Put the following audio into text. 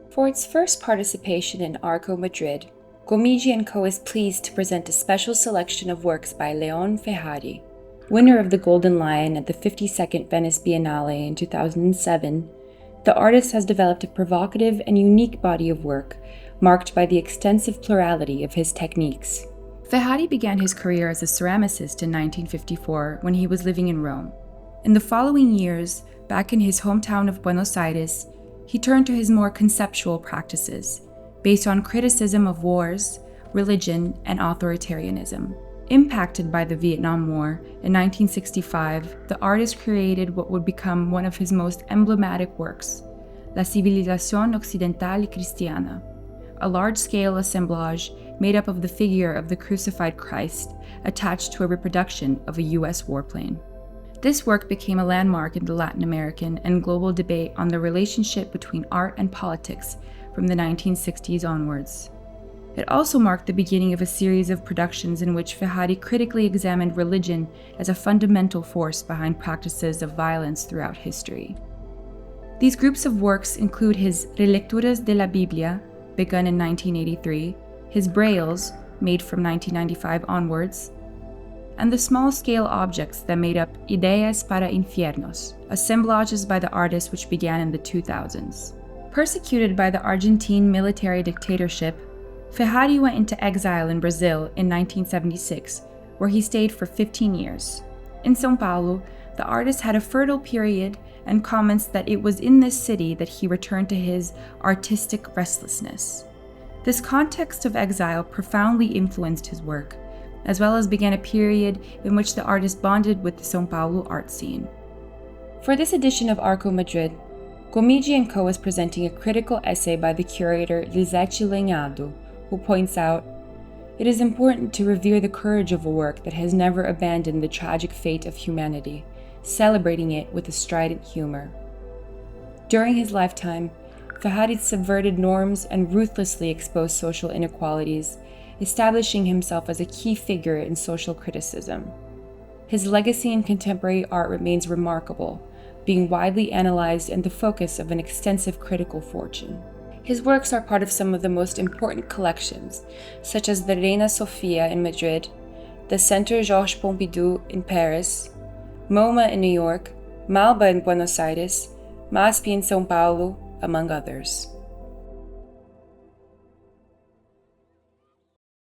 For its first participation in ARCOmadrid, Gomide&Co is pleased to present a special selection of works by León Ferrari. Winner of the Golden Lion at the 52nd Venice Biennale in 2007, the artist has developed a provocative and unique body of work, marked by the extensive plurality of his techniques. Ferrari began his career as a ceramicist in 1954 when he was living in Rome. In the following years, back in his hometown of Buenos Aires, he turned to his more conceptual practices, based on criticism of wars, religion, and authoritarianism. Impacted by the Vietnam War, in 1965, the artist created what would become one of his most emblematic works, La Civilización Occidental y Cristiana, a large-scale assemblage made up of the figure of the crucified Christ attached to a reproduction of a U.S. warplane. This work became a landmark in the Latin-American and global debate on the relationship between art and politics from the 1960s onwards. It also marked the beginning of a series of productions in which Ferrari critically examined religion as a fundamental force behind practices of violence throughout history. These groups of works include his Relecturas de la Biblia, begun in 1983, his Brailles, made from 1995 onwards, and the small-scale objects that made up Ideas para Infiernos, assemblages by the artist which began in the 2000s. Persecuted by the Argentine military dictatorship, Ferrari went into exile in Brazil in 1976, where he stayed for 15 years. In São Paulo, the artist had a fertile period and comments that it was in this city that he returned to his artistic restlessness. This context of exile profoundly influenced his work, as well as began a period in which the artist bonded with the São Paulo art scene. For this edition of ARCOmadrid, Gomide&Co is presenting a critical essay by the curator Lisete Lenhado, who points out, "It is important to revere the courage of a work that has never abandoned the tragic fate of humanity, celebrating it with a strident humor." During his lifetime, Ferrari subverted norms and ruthlessly exposed social inequalities, establishing himself as a key figure in social criticism. His legacy in contemporary art remains remarkable, being widely analyzed and the focus of an extensive critical fortune. His works are part of some of the most important collections, such as the Reina Sofia in Madrid, the Centre Georges Pompidou in Paris, MoMA in New York, Malba in Buenos Aires, MASP in São Paulo, among others.